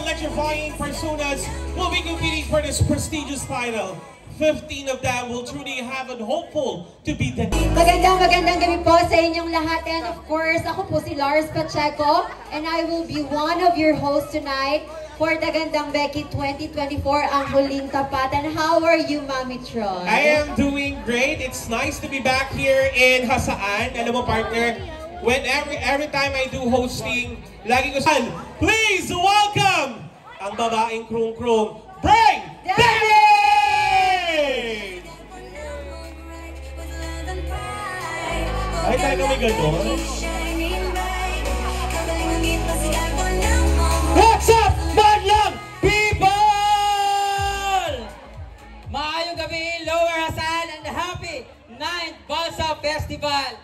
electrifying personas will be competing for this prestigious title. 15 of them will truly have and hopeful to be the... Magandang gabi po sa inyong lahat. And of course, ako po si Lars Pacheco. And I will be one of your hosts tonight for Dagandang Becky 2024, ang huling tapatan. How are you, Mami Troy? I am doing great. It's nice to be back here in Hasaan. Alam mo, partner, when every time I do hosting, lagi ko saan, please welcome ang babaeng krung-krung, Bring David! Ay, talaga may gano'n? What's up, Madlang people? Maayong gabi, Lower Hassan, and happy 9th Balsa Festival.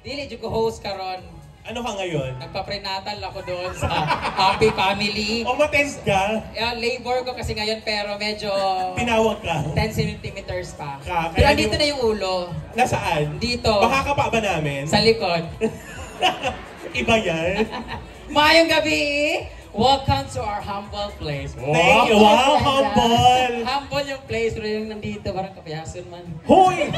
Dili dyan ko host karon. Ano ka ngayon? Nagpa-prenatal ako doon sa Happy Family. O matest ka? Labor ko kasi ngayon pero medyo... Tinawag ka? 10 centimeters pa. Kaya Pero andito na yung ulo. Nasaan? Dito. Baka ka pa ba namin? Sa likod. Iba yan? Maayong gabi! Welcome to our humble place. Thank you. Wow, humble! Humble yung place, pero yung nandito, parang kapayason man. Hoy!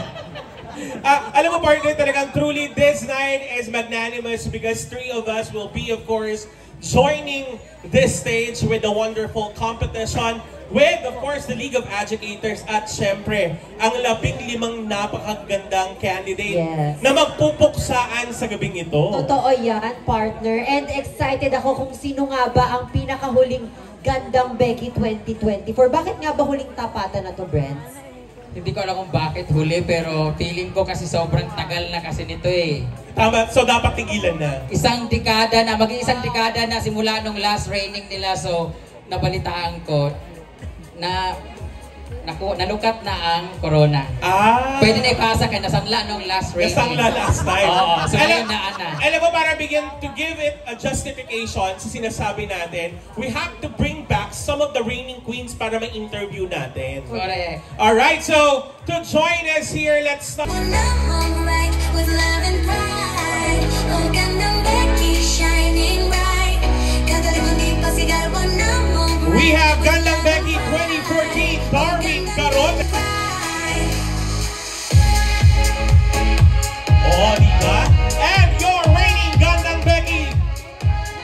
Alam mo, partner, talagang truly this night is magnanimous because three of us will be, of course, joining this stage with the wonderful competition with, of course, the League of Educators at syempre, ang 15 napakagandang candidate na magpupuksaan sa gabing ito. Totoo yan, partner. And excited ako kung sino nga ba ang pinakahuling Gandang Becky 2024. Bakit nga ba huling tapatan na to, Brent? Hindi ko alam kung bakit huli, pero feeling ko kasi sobrang tagal na kasi nito eh. Tama, so dapat tigilan na. Isang dekada na, mag-iisang dekada na simula nung last raining nila, so nabalitaan ko na nalukat na ang corona. Pwede na ipasa kaya nasangla nung last raining. Nasangla last time. Oo, so ngayon na. Alam mo, para bigyan, to give it a justification sa sinasabi natin, we have to bring back some of the reigning queens para ma-interview natin. Correct. Alright, so to join us here, let's start. We have Gandang Becky 2014, Darwin Caron. Oh, diba? And your reigning Gandang Becky,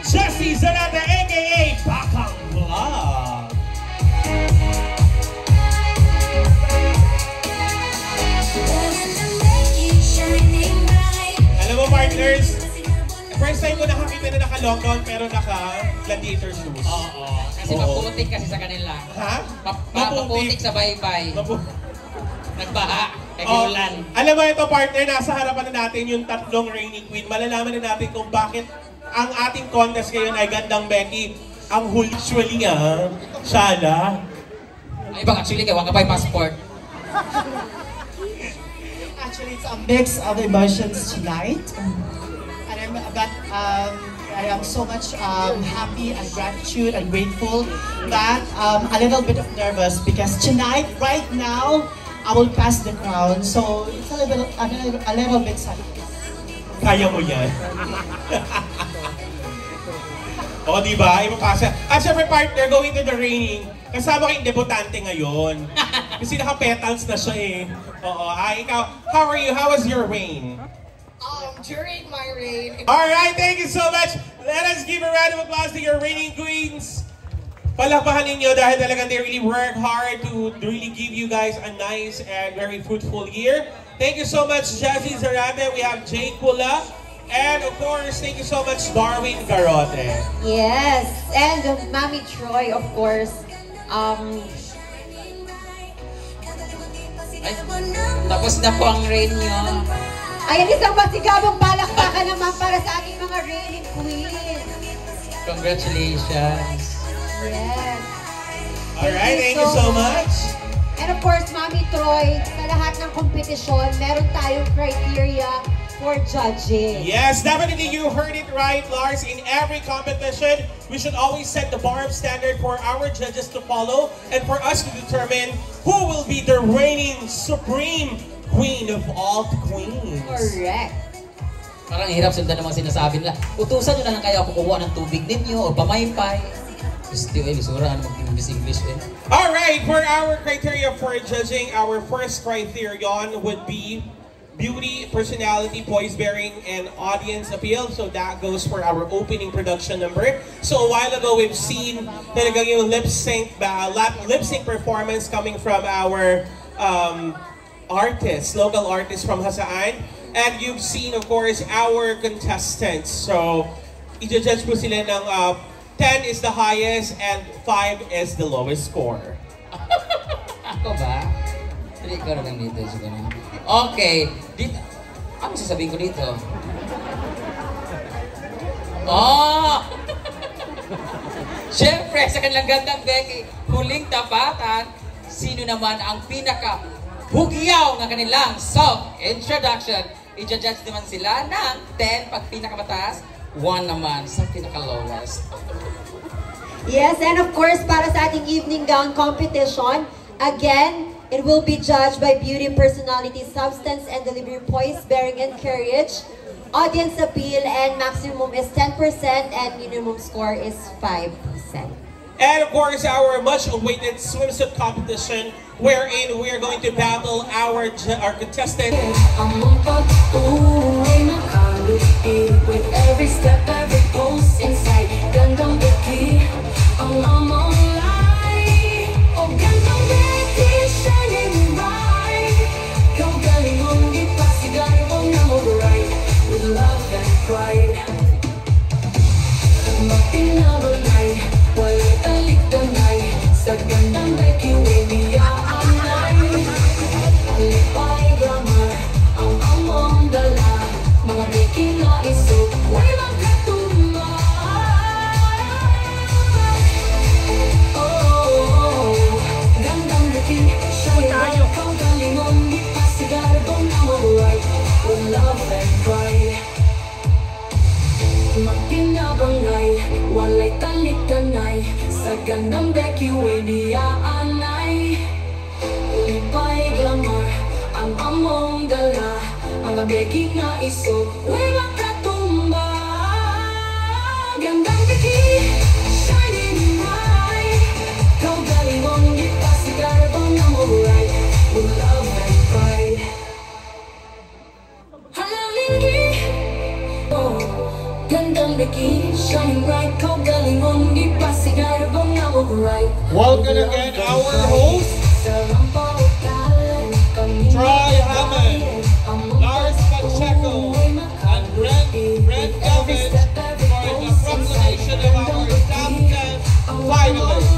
Jessie Zarate, aka Bakang Vlog. Alam mo, partners, first time ko nakakita na naka-lockdown pero naka-gladiator shoes. Oo. Kasi maputik kasi sa kanila. Ha? Maputik sa baybay. Nagbaha. Kagiulan. Alam mo ito, partner, nasa harapan na natin yung tatlong reigning queen. Malalaman na natin kung bakit ang ating contest ngayon ay Gandang Becky. Ang usually Shala. Ay, baka actually kaya waka pa yung passport. Actually, it's a mix of emotions tonight. And I am so much happy and gratitude and grateful that a little bit of nervous because tonight, right now, I will pass the crown. So it's a little bit sad. Kaya mo yan. O, diba? Ipapasa. At syempre, partner, going to the reigning. Kasama kayong debutante ngayon. Kasi naka-petals na siya eh. Oo. Ikaw, how are you? How was your reign? During my reign. Alright, thank you so much. Let us give a round of applause to your reigning queens. Palakpakan ninyo dahil talagang they really work hard to really give you guys a nice and very fruitful year. Thank you so much, Jessie Zarate. We have Jay Kula. And of course, thank you so much, Darwin Garote. Yes, and Mami Troy, of course. Ay, tapos na po ang rain nyo. Ayan, isang masigabong palakpakan naman para sa ating mga reigning queens. Congratulations. Yes. Alright, thank you so much. And of course, Mami Troy, sa lahat ng kompetisyon, meron tayong criteria for judging. Yes, definitely you heard it right, Lars. In every competition, we should always set the bar of standard for our judges to follow and for us to determine who will be the reigning supreme queen of all queens. Correct. Parang hirap sundan namang sinasabi nila. Utusan nyo na lang kayo ako kukuha ng tubig ninyo o pamaypay. Gusto eh, lisura ano mag-English eh. Alright, for our criteria for judging, our first criterion would be beauty, personality, poise bearing, and audience appeal. So that goes for our opening production number. So a while ago, we've seen talagang yung lip sync performance coming from our artists, local artists from Hasaan. And you've seen, of course, our contestants. So i-judge po sila ng 10 is the highest and 5 is the lowest score. Ako ba? Hindi ko lang dito siguro. Okay. Dito. Ano sasabihin ko dito? Oh! Siyempre, sa kanilang gandang Becky, huling tapatan, sino naman ang pinaka-hugyaw ng kanilang song introduction? I-judge naman sila ng 10 pag pinakamataas, 1 naman sa pinaka-lowest. Yes, and of course, para sa ating evening gown competition, again, it will be judged by beauty, personality, substance, and delivery, poise, bearing, and courage. Audience appeal, and maximum is 10% and minimum score is 5%. And of course, our much-awaited swimsuit competition, wherein we are going to battle our contestants. With every step, every pulse inside, gandang Becky, ang among light. Oh, gandang Becky, shining bright. Kau galing mong ipasigan mo na mo right, with love and pride. Mapinabalay, walay talikdanay, sa gandang Becky, wavy aanay. Lipay glamour, ang among dala, mga Becky na isip, way magkatumba. Oh, gandang Becky, shine bright. Kau galing mong ipasigar, don't know right, with love and pride. Makinabangay, walay talikdanay, sa gandang Becky, way di aanay. Lipay glamour, ang among dala, mga Becky nga isog, way makatumba. Gandang Becky, shining bright. Kau galing mong ipasigar, don't know right, with love and pride. Halalinggi, oh, gandang Becky, shining bright. Kau galing mong ipasigar, don't know right. Welcome again, our host, Troy Hammond, Lars Pacheco, and Brent Elvis for the proclamation of our top 10 finalists.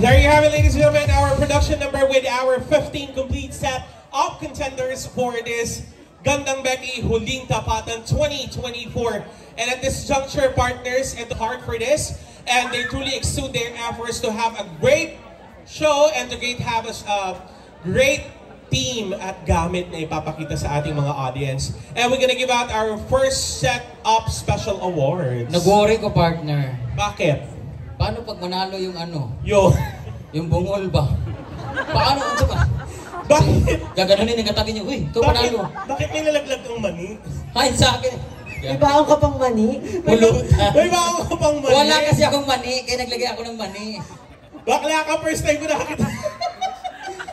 There you have it, ladies and gentlemen, our production number with our 15 complete set of contenders for this Gandang Becky Huling Tapatan 2024. And at this juncture, partners at the heart for this, and they truly exude their efforts to have a great show and to have a great team at gamit na ipapakita sa ating mga audience. And we're gonna give out our first set of special awards. Nag-worry ko, partner. Bakit? Paano pag manalo yung ano? Yung bungol ba? Paano ang saka? Bakit? Gaganunin ang katabi niyo, uy, ito panalo. Bakit may nalaglag ng mani? Hay, sa akin. May baon ka pang mani? Pulutan. May baon ka pang mani? Wala kasi akong mani, kaya naglagay ako ng mani. Bakla ka, first time ko nakakita.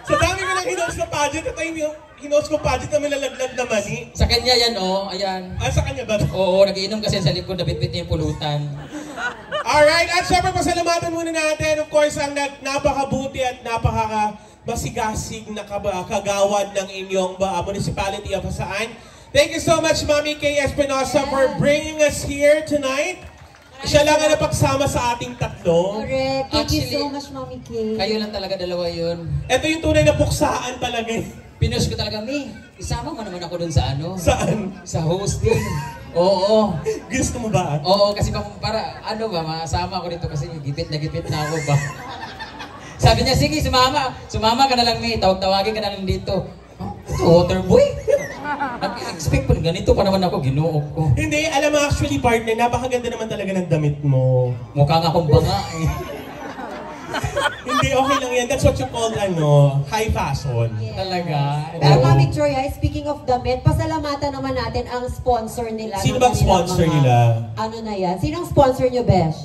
Sa dami ko lang hinos na pageant, ito yung hinos ko pageant na may nalaglag na mani. Sa kanya yan, oh, ayan. Ah, sa kanya ba? Oo, nagiinom kasi sa likod, nabitbit niya yung pulutan. Alright, at syempre pasalamatan muna natin, of course, ang napakabuti at napaka-masigasig na kagawad ng inyong municipality of Hasaan. Thank you so much, Mami Kay Espinosa, for bringing us here tonight. Siya lang ang napagsama sa ating tatlo. Correct. Thank you so Actually, much, Mami Kay. Kayo lang talaga, dalawa yun. Ito yung tunay na puksaan talaga. Pinush ko talaga, Mi, isama mo naman ako dun sa ano? Saan? Sa hosting. Oo. Gusto mo ba? Oo, kasi para, ano ba, masama ako dito kasi gipit na ako ba. Sabi niya, sige, sumama ka na lang, Mi, tawagin ka na lang dito. Water boy? Nag-expect pa ganito pa naman ako, ginuok ko. Hindi, alam mo actually partner, napakaganda naman talaga ng damit mo. Mukha nga akong banga eh. Hindi, okay lang yan. That's what you call, high fashion. Talaga. Pero Mami Joy, speaking of damit, pasalamatan naman natin ang sponsor nila. Sino ng bang kanilang sponsor mga- nila? Ano na yan? Sino ang sponsor nyo, Besh?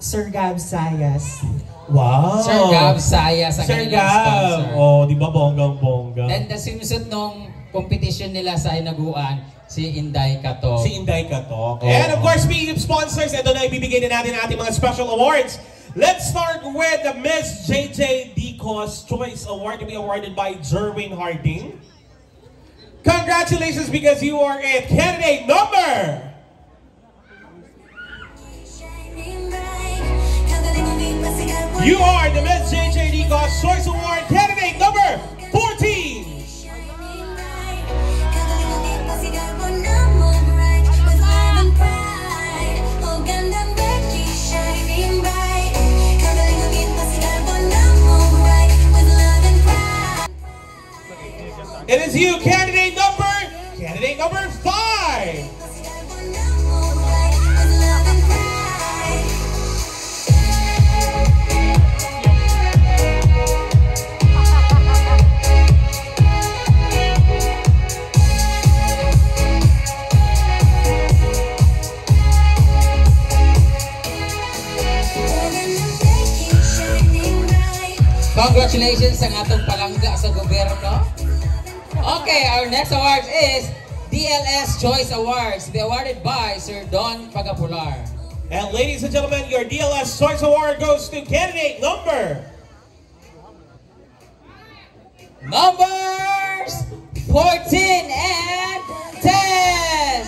Sir Gab Sayas. Wow! Sir Gab Saya sa Sir kanilang Gab! sponsor. Oh, di ba bonggang-bongga? Then the swimsuit nung competition nila sa Inaguan, si Inday Kato. Si Inday Katok. Oo. And of course, speaking of sponsors, ito na ibibigay na natin ang ating mga special awards. Let's start with the Miss JJ Dicos Choice Award to be awarded by Jerwin Harding. Congratulations because you are a candidate number... You are the Miss JJ Dicos Choice Award candidate number 14. It is you, candidate number 5. Congratulations sa atong palangga sa gobyerno. Okay, our next award is DLS Choice Awards, to be awarded by Sir Don Pagapular. And ladies and gentlemen, your DLS Choice Award goes to candidate Numbers 14 and 10.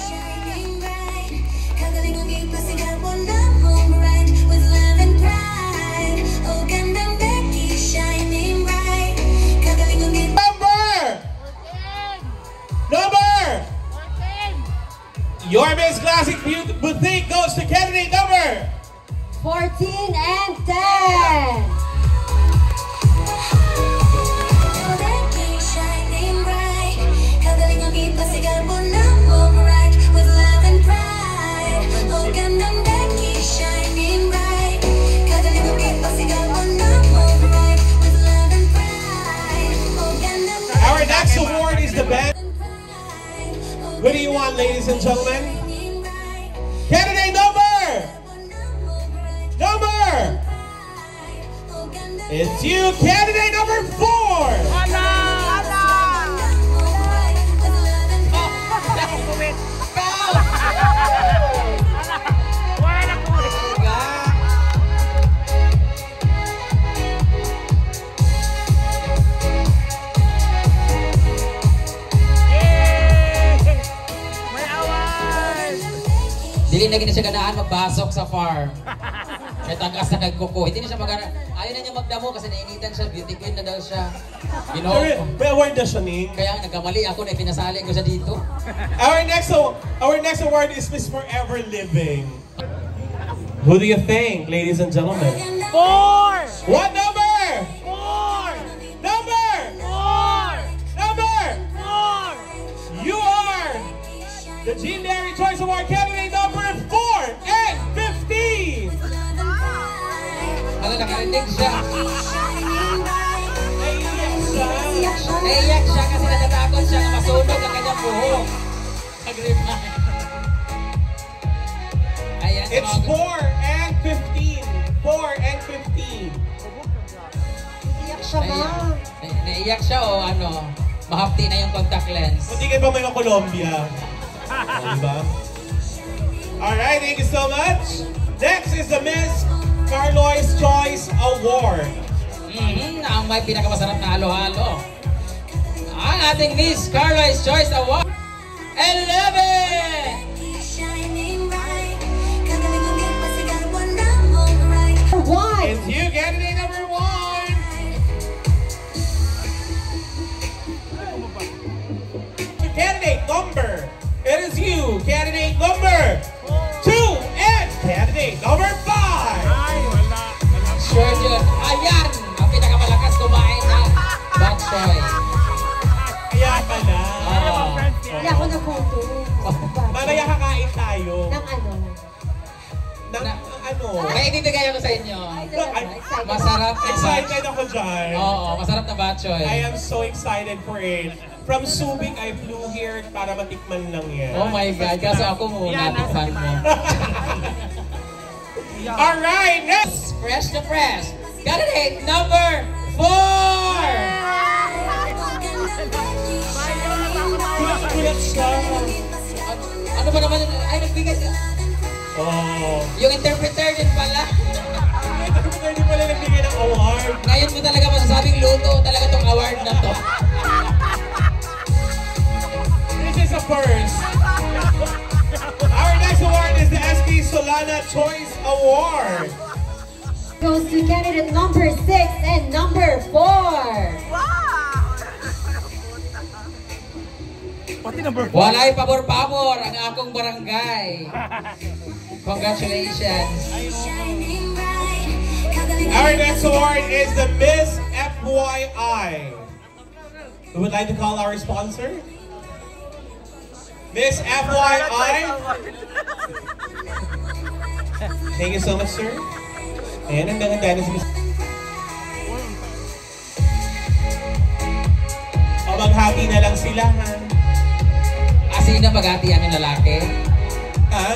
Your Miss Classic Boutique goes to candidate number 14 and 10. Our next award is the band. What do you want, ladies and gentlemen? Candidate number! It's you, candidate number 4! Dili na gina siya ganaan magbasok sa farm. May tagas na kagkuko. Hindi na siya ayaw na niya magdamo kasi nainitan siya. Beauty queen na daw siya. You know? May award na siya, Ning. Kaya nagkamali ako na pinasali ko siya dito. Our next award is Miss Forever Living. Who do you think, ladies and gentlemen? 4! What number? 4! Number! 4! Number! 4! You are the Jean Derry Choice Award candidate number 4 and 15! Ano, nakarinig siya. Naiiyak siya. Naiyak siya kasi natatakot siya na masunog ang kanyang buhok. Nag-remind. Ayan, It's 4 and 15. 4 and 15. Iyak siya ba? Naiyak siya o ano, mahapti na yung contact lens. Hindi kayo ba may Colombia? Diba? Alright, thank you so much. Next is the Miss Carloy's Choice Award. Ang may pinakamasarap na halo-halo. Ang ating Miss Carloy's Choice Award 11! One. It's you, candidate number 1. Candidate number. It is you, candidate number 2 and candidate number 5. Sure yun. Ayan! Ang pinakamalakas kumain na bok choy. Kaya pala. Hindi ako na photo. Mamaya kakain tayo. Ng ano? Ng, ano? May ibibigay ako sa inyo. Excited. Masarap na Excited batch. ako dyan. Oo, masarap na batchoy. I am so excited for it. From Subic, I flew here para matikman lang yan. Oh my God, kaso ako muna, tikman mo. Alright, next! Fresh na fresh. Candidate number 4! Kulat siya. Ano ba naman yun? Ay, nagbigay siya. Oh. Yung interpreter din pala. Hindi pala nagbigay ng award. Ngayon mo talaga masasabing luto talaga tong award na to. This is a first. Our next award is the SB Solana Choice Award. Goes to candidate number 6 and number 4. Pati number 4. Walay pabor-pabor ang akong barangay. Congratulations. Our next award is the Miss FYI. Who would like to call our sponsor? Miss FYI. Thank you so much, sir. Ayan, ang ganda na si Miss. O, maghati na lang sila, ha? Sino maghati ang lalaki? Ha?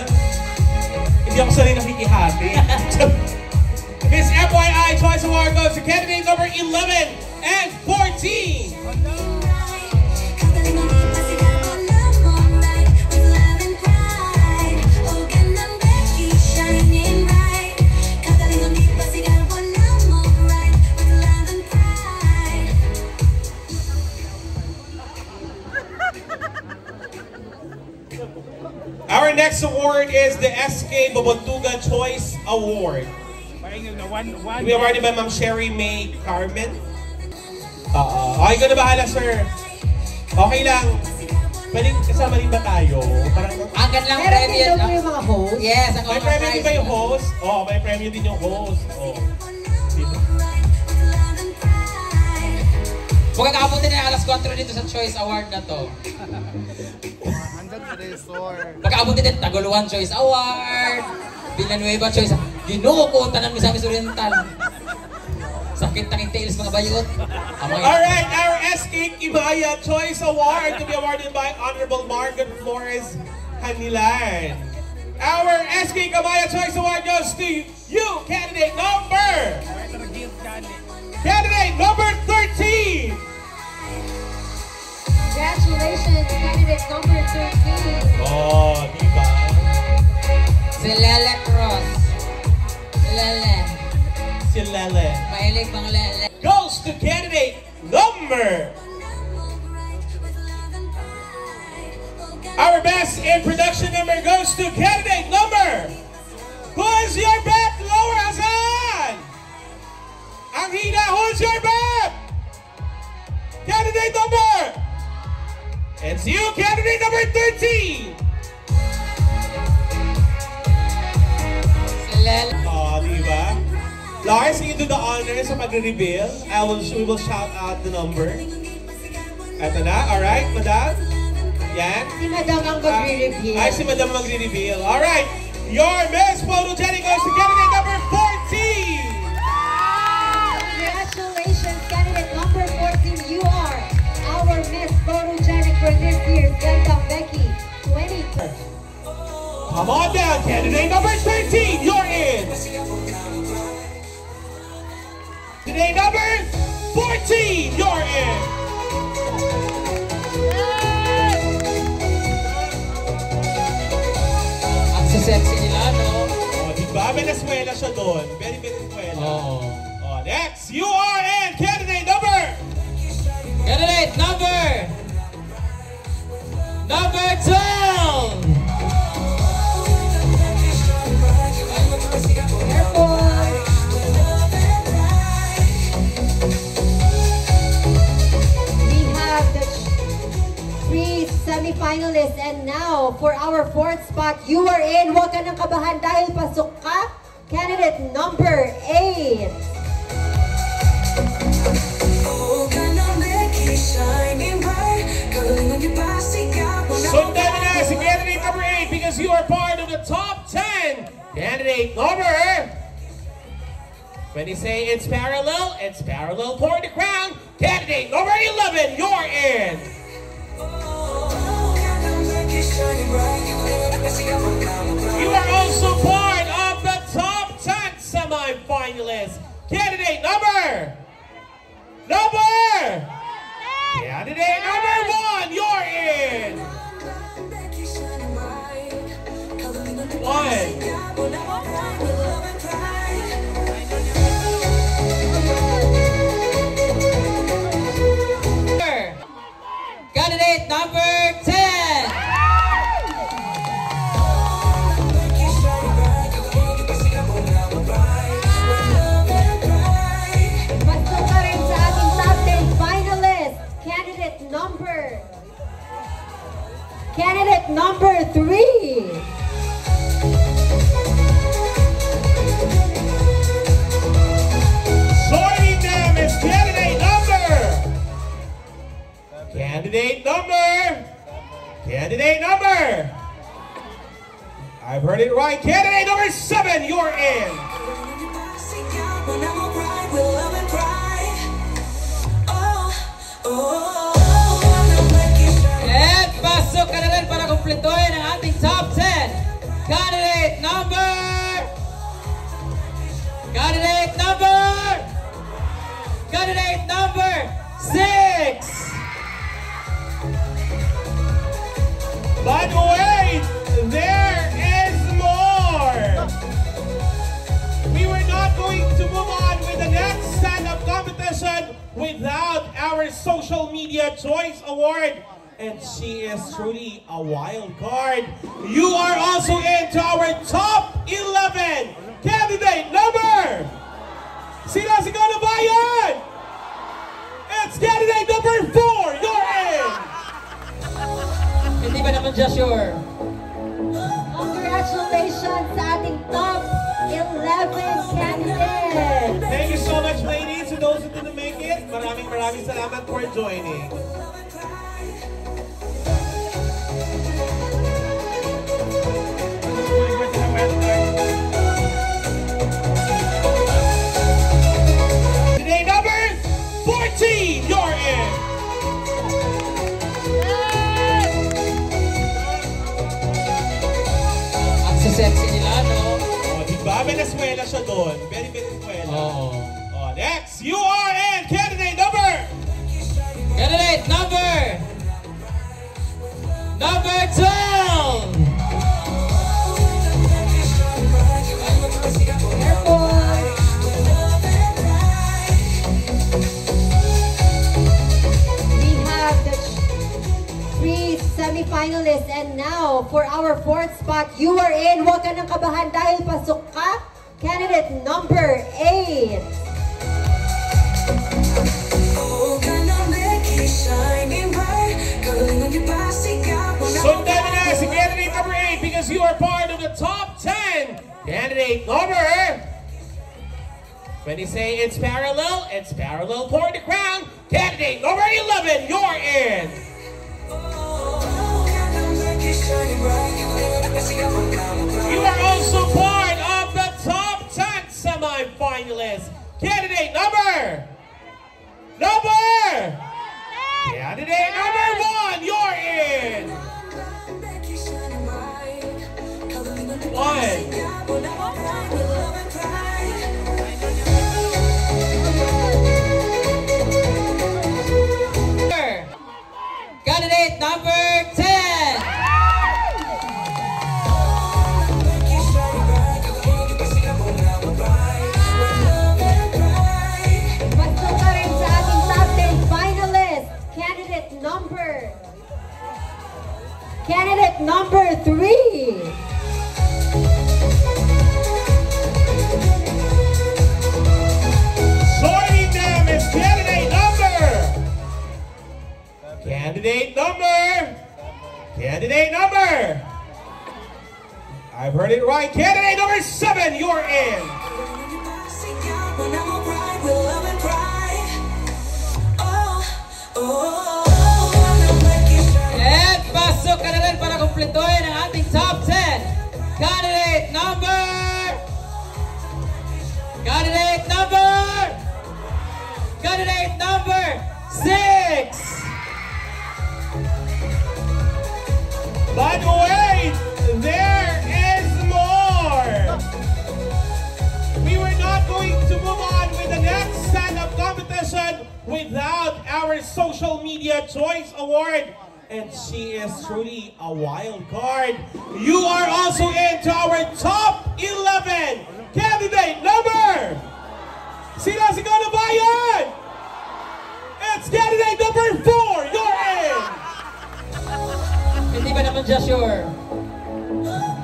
Hindi ako sanay nakikihati. Miss FYI Choice Award goes to candidate number 11 and 14. Our next award is the SK Babatuga Choice Award. To be awarded by Ma'am Sherry May Carmen. Okay ko na bahala, sir. Okay lang. Pwedeng kasama rin ba tayo? Parang, Ang kanilang Meron din premium. daw po yung mga host. Yes, ang may mga premium din ba yung prize. host? May premium din yung host. Dito. Mukhang kakapunti na yung alas 4 dito sa Choice Award na to. Pagkaabuti din, Taguluan Choice Award, Villanueva Choice Award. Ginoo ko, tanan mo sa Miss Oriental. Sakit ng tails mga bayot. Alright, our SK Ibaya Choice Award to be awarded by Honorable Margaret Flores Hanilan. Our SK Ibaya Choice Award goes to you, candidate number 13. Congratulations, candidate number 13. Oh, diba? Si Lele Cross. Lele. Si Lele. Mahilig pang Lele. Goes to candidate number. Our best in production number goes to candidate number. Who is your bet? Lower Hasan. Ang hina, who's your bet? Candidate number. It's you, candidate number 13. Si Lele. Oh, diba? Lars, can you do the honor sa pag-reveal? We will shout out the number. Eto na, alright, madam? Yan. Si Madam ang magre-review. Ay, si madam magre-reveal. Alright, your Miss Photogenic goes to candidate number 14. Congratulations, candidate number 14. You are our Miss Photogenic for this year's Gandang Becky 20. Come on down, candidate number 13. You're in. Candidate number 14. You're in. Ang sisexy nila, no? Oh, diba? Venezuela siya doon. Very Venezuela. Oo. Oh, next, you are in. Candidate number. Candidate number 12! We have the three semi-finalists and now for our fourth spot, you are in. Huwag ka nang kabahan dahil pasok ka. Candidate number 8. Sundan na si candidate number 8 because you are part of the top 10 candidate Candidate number... When you say it's parallel for the crown. Candidate number 11, you're in. You are also part of the top 10 semi-finalists. Candidate number... Candidate number 1, you're in. 1. Candidate number 10. Magsuka rin sa ating top 10 finalist. Candidate number 3. Joining them is candidate number. I've heard it right. Candidate number 7, you're in. And pasok ka na rin para kumpletuhin ang ating top 10. Candidate number 6. But wait, there is more. We were not going to move on with the next stand-up competition without our Social Media Choice Award. And she is truly a wild card. You are also into our top 11 candidate number. Sino si Bayan? It's candidate number 4. You're in. Hindi ba naman siya sure? Congratulations sa ating top 11 candidates. Thank you so much, ladies. To those who didn't make it, maraming salamat for joining. Today number 14, you're in. Ang sexy nila, no? Oh, diba? Venezuela siya doon. Very Venezuela. Oo. Oh, next, you are in. Candidate number 12. We have the 3 semi-finalists, and now for our 4th spot, you are in. Huwag ka nang kabahan dahil pasok ka. Candidate number 8. Sundan mo na si candidate number 8 because you are part of the top 10. Candidate number... When you say it's parallel for the crown. Candidate number 11, you're in. You are also part of the top 10 semi-finalists. Candidate number... Candidate number 1, you're in. 1. Candidate number 10. Magsuka rin sa ating top 10 finalists. Candidate number 3. Joining them is candidate number... I've heard it right. Candidate number 7, you're in. And pasok ka na rin para kumpletuhin ang ating top 10. Candidate number But wait, there is more. We were not going to move on with the next stand-up competition without our Social Media Choice Award. And she is truly a wild card. You are also into our top 11 candidate number. Sino si Bayan? It's candidate number 4. You're in. Hindi ba naman siya sure?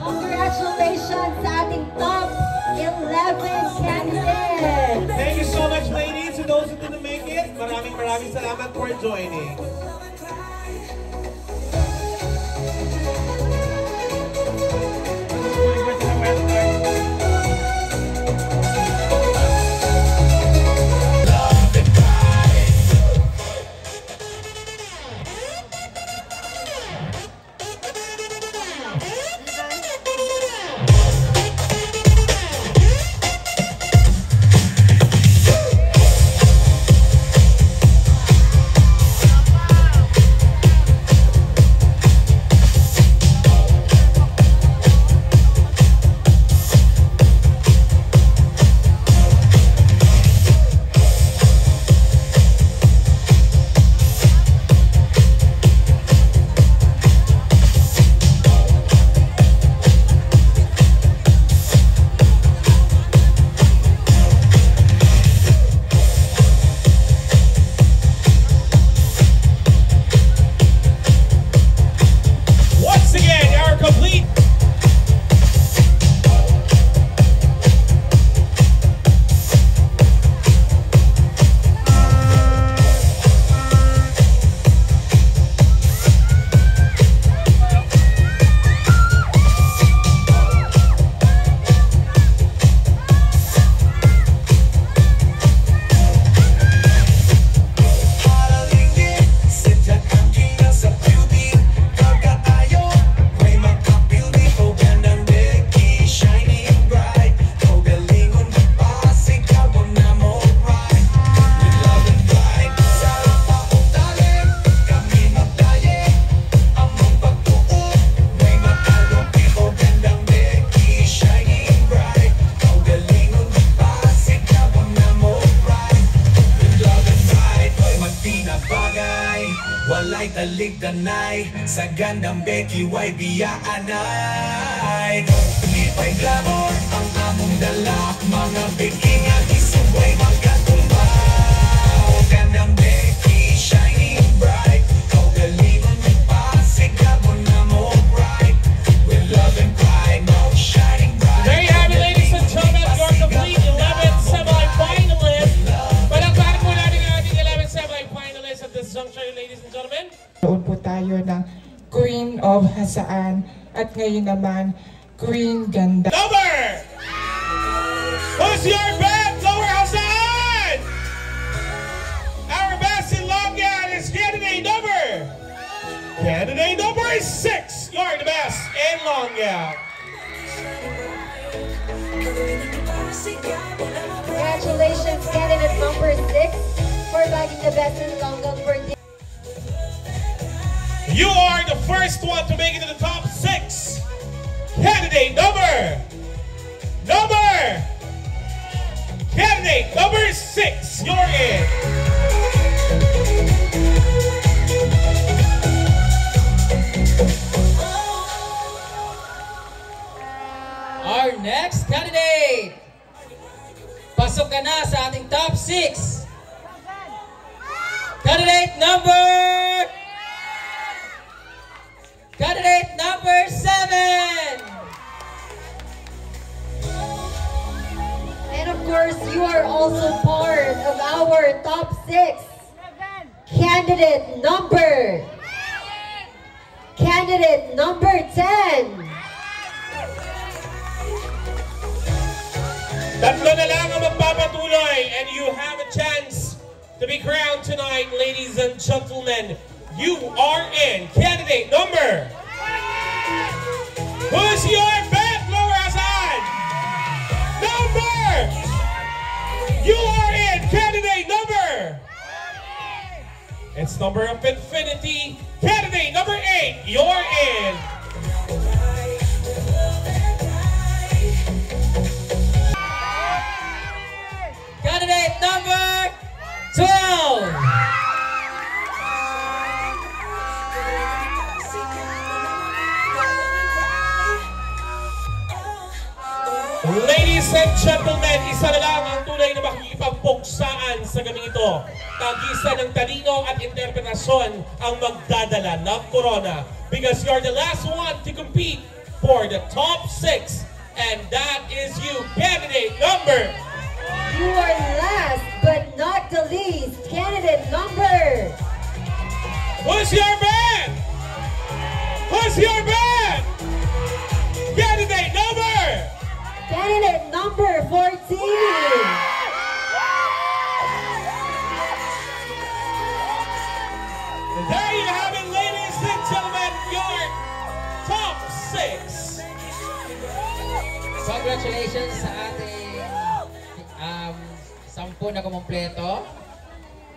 Congratulations sa ating top 11 candidates. Thank you so much, ladies. To those who didn't make it, maraming salamat for joining. Walay talig-danay sa gandang Becky way biyaanay. Lipay glamour ang among dala, mga Becky nga isubay magkatumbaw. Gandang Becky shining bright, kaugalingon magpasig kapon na mo bright. With love and pride, no shining bright. There you have it, ladies and gentlemen, your complete 11 semi-finalists. Palakpakan mo natin ang ating 11 semi-finalists at this juncture, ladies and gentlemen. Noon po tayo ng Queen of Hasaan at ngayon naman Queen Ganda. Number! Who's your best lower Hassan? Our best in Longan is candidate number 6. You're the best in Longan. Congratulations, candidate number 6, for bagging the best in Longan for this. You are the first one to make it to the top 6. Candidate number 6. You're in. Our next candidate. Pasok ka na sa ating top 6. Candidate number 7. And of course, you are also part of our top 6. Candidate number 10. Tatlo na lang ang magpapatuloy, and you have a chance to be crowned tonight, ladies and gentlemen. You are in candidate number. Who's your best lower Hassan? Number. You are in candidate number. It's number of infinity. Candidate number 8. You're in. Ladies and gentlemen, isa na lang ang tunay na makikipagpuksaan sa gabing ito. Tagisa ng talino at interpretasyon ang magdadala ng corona. Because you're the last one to compete for the top 6. And that is you, candidate number. You are last but not the least, candidate number. Who's your man? Who's your man? Candidate number. Candidate number 14. There you have it, ladies and gentlemen, your top 6. Congratulations sa ating 10 na kumumpleto.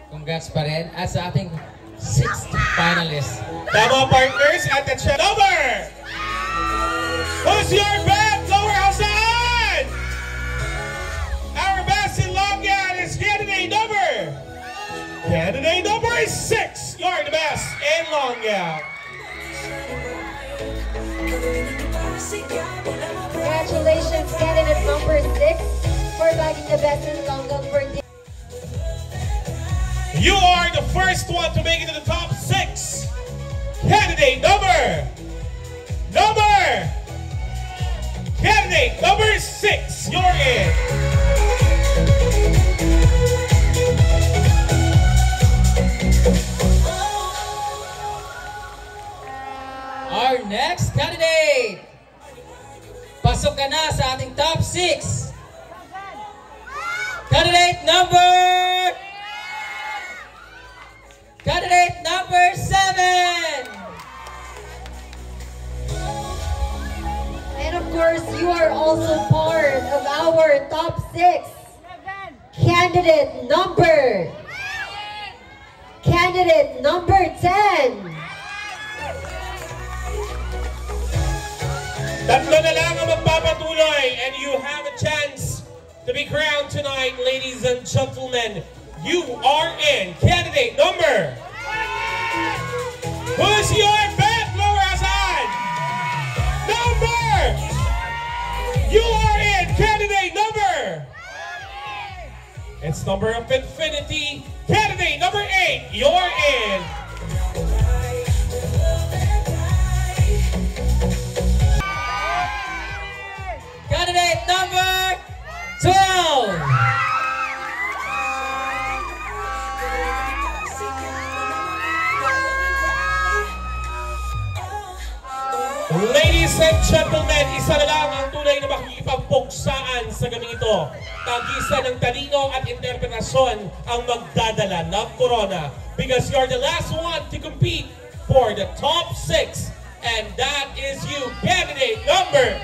Congrats pa rin. At sa ating 6th finalist. Tama, partners, at the check number. Who's your best? Lower Hassan! Our best in Longyan is candidate number. Candidate number 6. You're the best in Longyan. Congratulations, candidate number 6, for bagging the best in Longgang for this. You are the first one to make it to the top 6. Candidate number. Candidate number 6. You're in. Our next candidate. Pasok ka na sa ating top 6. Candidate number 7. And of course, you are also part of our top 6. Candidate number 10. Tatlo na lang ang magpapatuloy, and you have a chance to be crowned tonight, ladies and gentlemen. You are in candidate number. Who's your bet, Lower Hassan? Number. You are in candidate number. It's number of infinity. Candidate number 8. You're in. Candidate number 12. Ladies and gentlemen, isa na lang ang tunay na makikipagpuksaan sa gabing ito. Tagisa ng talino at interpretasyon ang magdadala ng corona. Because you're the last one to compete for the top 6. And that is you, candidate number.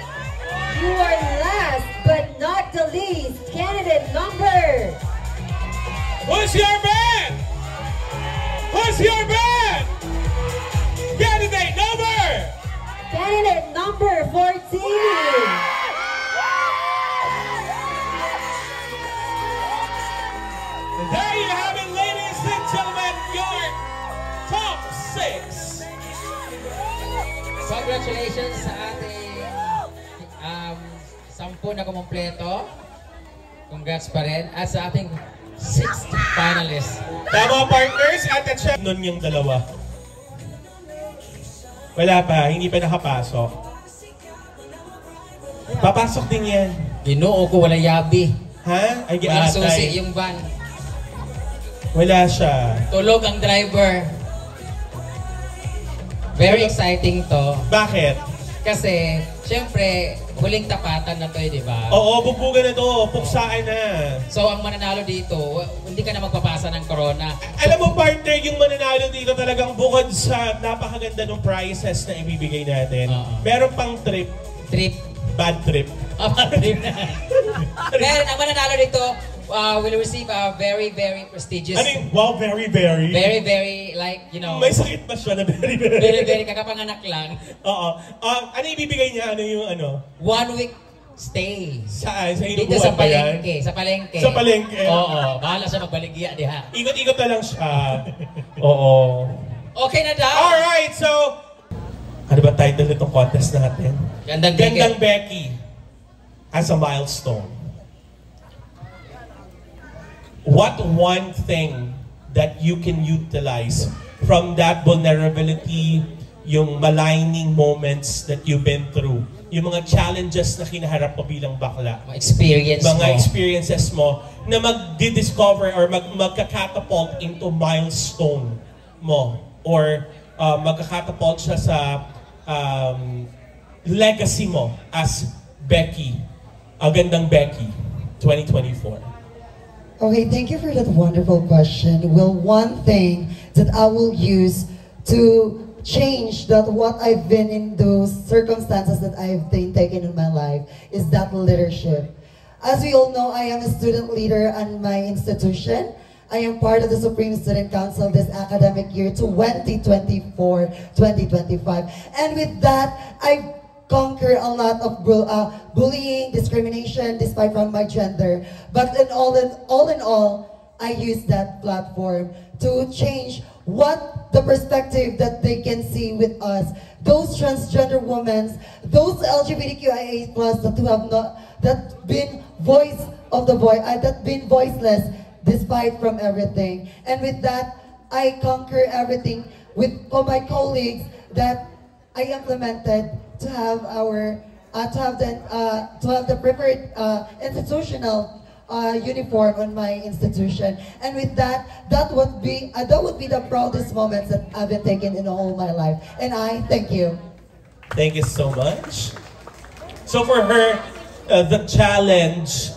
You are last but not the least, candidate number. Who's your man? Who's your man? Candidate number. Candidate number 14. There you have it, ladies and gentlemen, your top 6. Congratulations sa ating 10 na kumumpleto. Congrats pa rin. At sa ating 6th finalist. Tama, partners, at the check nun yung dalawa. Wala pa, hindi pa nakapasok. Papasok din yan. Ginoo ko, wala yabi. Ha? Ay, Wala susi giatay. yung van. Wala siya. Tulog ang driver. Very exciting to. Bakit? Kasi, syempre, huling tapatan na to di ba? Oo, bubugan na to. Puksaan na. So, ang mananalo dito, hindi ka na magpapasa ng corona. Alam mo, partner, yung mananalo dito talagang bukod sa napakaganda ng prizes na ibibigay natin. Meron pang trip. Trip. Bad trip. Trip na. Meron, ang mananalo dito, will receive a very, very prestigious, Ano yung, wow, very, very. very, very, like, you know, May sakit ba siya na very, very? very, very kakapanganak lang. Oo. Ano ibibigay niya? Ano yung ano? 1 week stay. Saan? Sa Dito inubuan sa ba yan? palengke. Sa palengke. Sa palengke. Oo. Bahala siya magbaligya diha. Ikot-ikot na lang siya. Oo. Okay na daw. Alright, so... Ano ba title nitong contest natin? Gandang Gandang Becky. as a milestone, what one thing that you can utilize from that vulnerability, yung maligning moments that you've been through, yung mga challenges na kinaharap mo bilang bakla, mga experiences mo na mag-discover or magka-catapult into milestone mo, or magka-catapult siya sa legacy mo as Becky, Gandang Becky 2024. Okay, thank you for that wonderful question. Well, one thing that I will use to change that what I've been in those circumstances that I've been taken in my life is that leadership. As we all know, I am a student leader in my institution. I am part of the Supreme Student Council this academic year 2024-2025. And with that, I conquer a lot of bullying, discrimination, despite from my gender. But all in all, I use that platform to change what the perspective that they can see with us. Those transgender women, those LGBTQIA+ that been voice of the voice, that been voiceless despite from everything. And with that, I conquer everything with my colleagues that I implemented to have the preferred institutional uniform on my institution. And with that, that would be the proudest moments that I've been taken in all my life. And I thank you. Thank you so much. So for her, the challenge.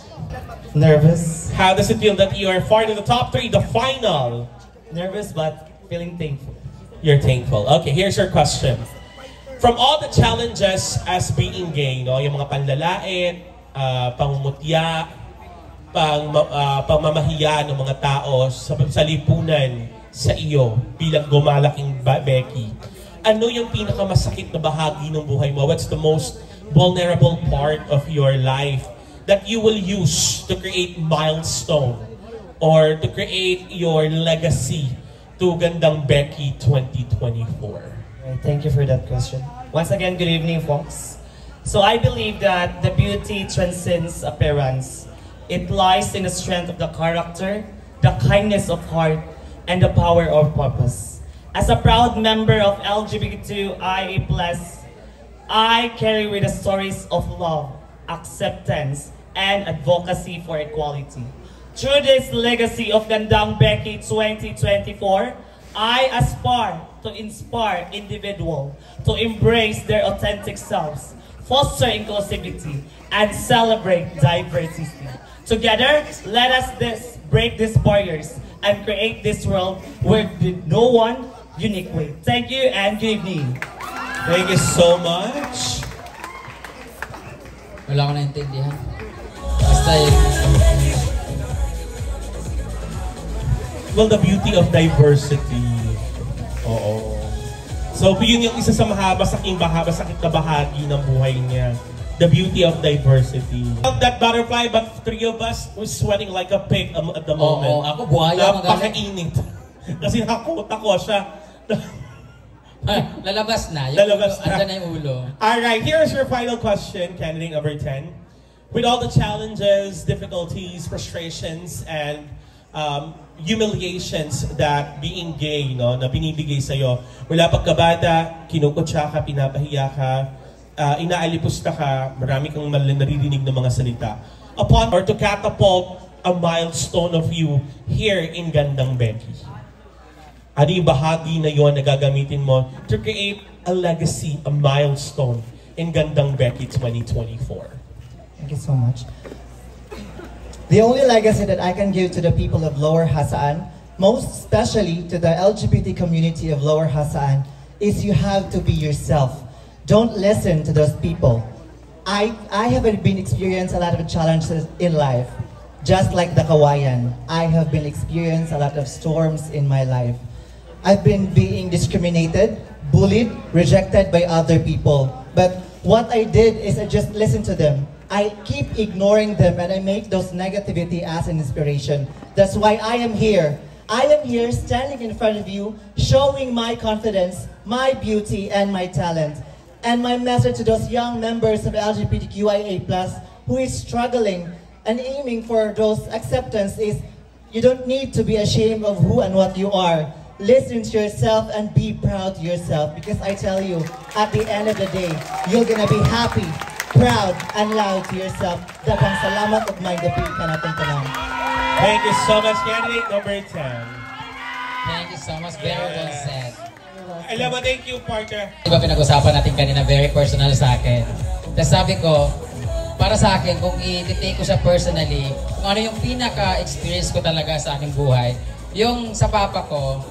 Nervous. How does it feel that you are part of the top 3, the final? Nervous but feeling thankful. You're thankful. Okay, here's your question. From all the challenges as being gay, no, yung mga panlalait, pangmumutya, pamamahiya ng mga tao sa lipunan sa iyo bilang gumalaking Becky, ano yung pinakamasakit na bahagi ng buhay mo? What's the most vulnerable part of your life that you will use to create milestone or to create your legacy to Gandang Becky 2024? Thank you for that question. Once again, good evening, folks. So I believe that the beauty transcends appearance. It lies in the strength of the character, the kindness of heart, and the power of purpose. As a proud member of LGBTQIA+, I carry with the stories of love, acceptance, and advocacy for equality. Through this legacy of Gandang Becky 2024, I aspire to inspire individuals to embrace their authentic selves, foster inclusivity, and celebrate diversity. Together, let us break these barriers and create this world where no one unique way. Thank you and good evening. Thank you so much. Wala ko naintindihan. Basta well, the beauty of diversity. Oo. So, yun yung isa sa masakit na bahagi ng buhay niya. The beauty of diversity. That butterfly, but 3 of us were sweating like a pig at the moment. Oo, ako buhaya. Napakainit. Kasi nakakota ko siya. Lalabas na. Lalabas na. Anda na yung ulo. Alright, here's your final question, candidate number 10. With all the challenges, difficulties, frustrations, and humiliations that being gay, no, na binibigay sa'yo, wala pagkabata, kinukutsa ka, pinapahiya ka, inaalipusta ka, marami kang naririnig ng mga salita. Upon or to catapult a milestone of you here in Gandang Becky. Ano yung bahagi na yun na gagamitin mo to create a legacy, a milestone in Gandang Becky 2024? Thank you so much. The only legacy that I can give to the people of Lower Hasaan, most especially to the LGBT community of Lower Hasaan, is you have to be yourself. Don't listen to those people. I have been experienced a lot of challenges in life. Just like the Kawayan, I have been experienced a lot of storms in my life. I've been being discriminated, bullied, rejected by other people. But what I did is I just listened to them. I keep ignoring them and I make those negativity as an inspiration. That's why I am here. I am here standing in front of you, showing my confidence, my beauty, and my talent. And my message to those young members of LGBTQIA+ who is struggling and aiming for those acceptance is you don't need to be ashamed of who and what you are. Listen to yourself and be proud to yourself, because I tell you, at the end of the day, you're gonna be happy, proud, and loud to yourself. Daghang salamat ug may dapi ka natin tanan. Thank you so much, candidate number 10. Thank you so much. Very well said. Alam mo, thank you, partner. Diba pinag-usapan natin kanina, very personal sa akin. Tapos sabi ko, para sa akin, kung i-take ko siya personally, kung ano yung pinaka-experience ko talaga sa aking buhay, yung sa papa ko,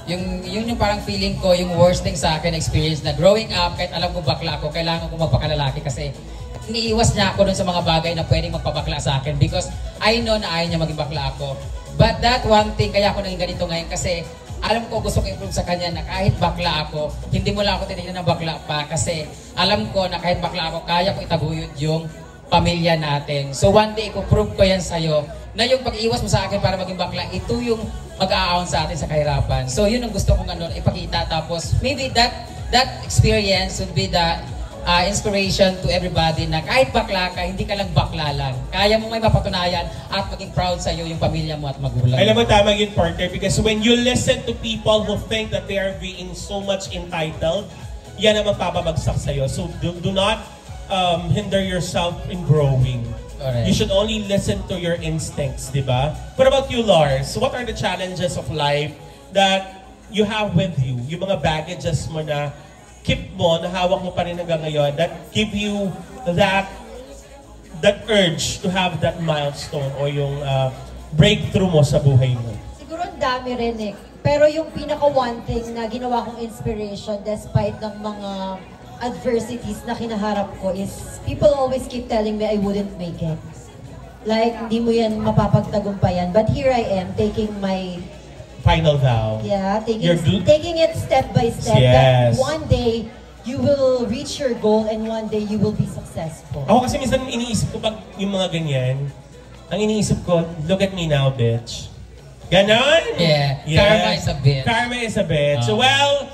yung parang feeling ko, yung worst thing sa akin experience na growing up, kahit alam ko bakla ako, kailangan ko magpakalalaki kasi iniiwas niya ako dun sa mga bagay na pwedeng magpabakla sa akin because I know na ayaw niya maging bakla ako. But that one thing, kaya ako naging ganito ngayon kasi alam ko gusto ko improve sa kanya na kahit bakla ako, hindi mo lang ako tinignan na bakla pa kasi alam ko na kahit bakla ako, kaya ko itaguyod yung pamilya natin. So one day, prove ko yan sa'yo na yung pag-iwas mo sa akin para maging bakla, ito yung mag-aahon sa atin sa kahirapan. So yun ang gusto kong ipakita. Tapos maybe that experience would be the inspiration to everybody na kahit bakla ka, hindi ka lang bakla lang. Kaya mo may mapatunayan at maging proud sa'yo yung pamilya mo at magulang. Alam mo, tama yun, partner, because when you listen to people who think that they are being so much entitled, yan ang magpapabagsak sa'yo. So do not hinder yourself in growing. Correct. You should only listen to your instincts, di ba? What about you, Lars? What are the challenges of life that you have with you? Yung mga baggages mo na keep mo, na hawak mo pa rin hanggang ngayon, that give you that urge to have that milestone o yung breakthrough mo sa buhay mo? Siguro ang dami rin eh. Pero yung pinaka one thing na ginawa kong inspiration despite ng mga adversities na kinaharap ko is people always keep telling me I wouldn't make it. Like, hindi mo yan mapapagtagumpayan. But here I am, taking my final vow. Yeah, taking it step by step. Yes. That one day, you will reach your goal and one day you will be successful. Ako kasi minsan iniisip ko pag yung mga ganyan, ang iniisip ko, look at me now, bitch. Ganon? Yeah. Karma is a bitch. Karma is a bitch. So, well,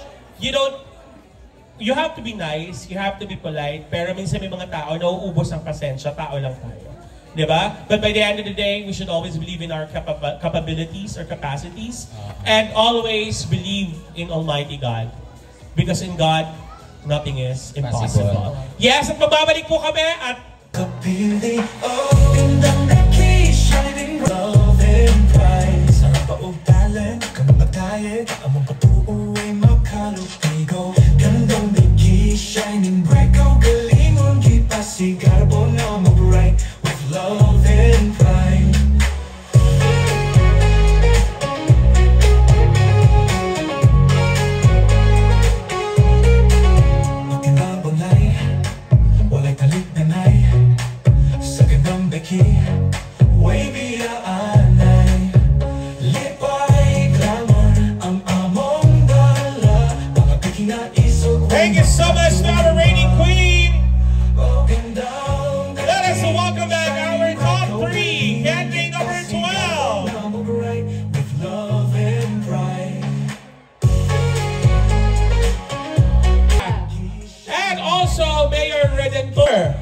you have to be nice, you have to be polite, pero minsan may mga tao na uubos ang pasensya, tao lang tayo. Diba? But by the end of the day, we should always believe in our capabilities or capacities and always believe in Almighty God. Because in God, nothing is impossible. Yes, at magbabalik po kami at Kapili, oh, gandang daki, shining love and pride. Sarap paugtalan, kamagayag, among katuo ay makalutigo. Gandang daki, shining bright, kaugalingon, kipasigarbo na mag-right with love and pride. Magkinabangay, walay talit-nanay, sa gandang daki, wavy aanay, lipay glamour, ang among dala, mga piking na isog. thank you so much to our reigning queen. Oh, gandang Let us welcome back our top 3, candidate number 12. right with love and pride. And also Mayor Redentor.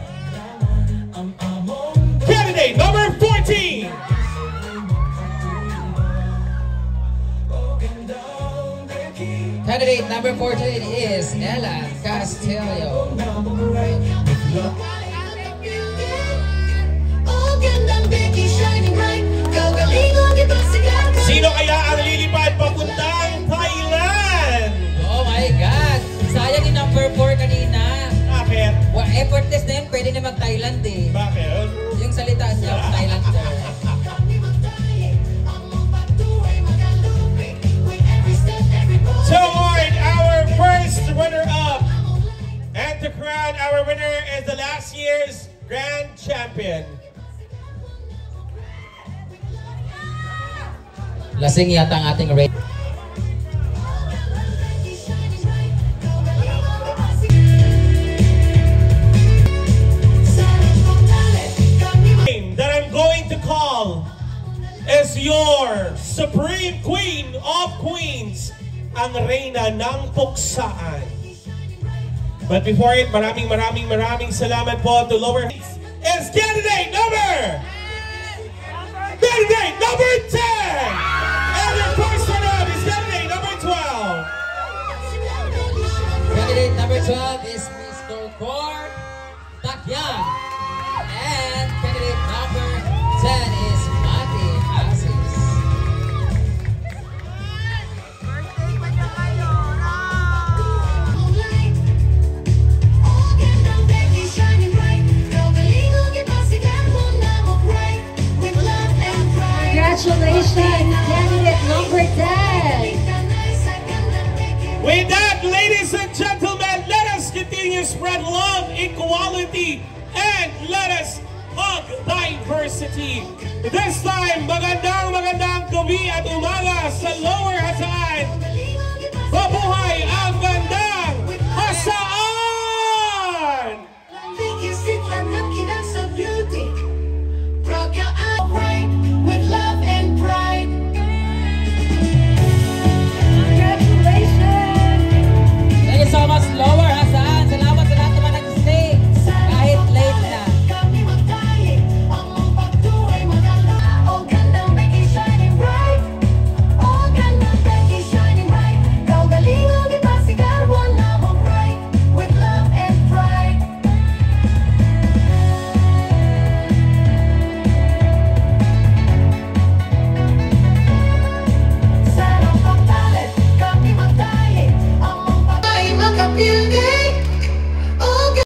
Ang among Candidate number 14. gandang daki, Candidate number 14 is Ella Castillo. Sino kaya ang lilipad papuntang Thailand? Oh my God! Sayang yung number 4 kanina. Bakit? Effortless na yun, pwede na mag-Thailand eh. Bakit? Yung salita niya, Thailand ko. So, Lord, our first runner-up. And to crown our winner is the last year's Grand Champion. Lasing yata ang ating rate. That I'm going to call is your Supreme Queen of Queens, ang Reyna ng Puksaan. But before it, maraming salamat po to Lower is candidate number 10. And your first runner-up is candidate number 12. Candidate number 12 is Miss Torcor Takyan. And candidate number 10 is Mati Asis. Congratulations, candidate number 10. With that, ladies and gentlemen, let us continue to spread love, equality, and let us hug diversity. This time, magandang gabi at umaga sa Lower Hasaan. Mabuhay ang ganda!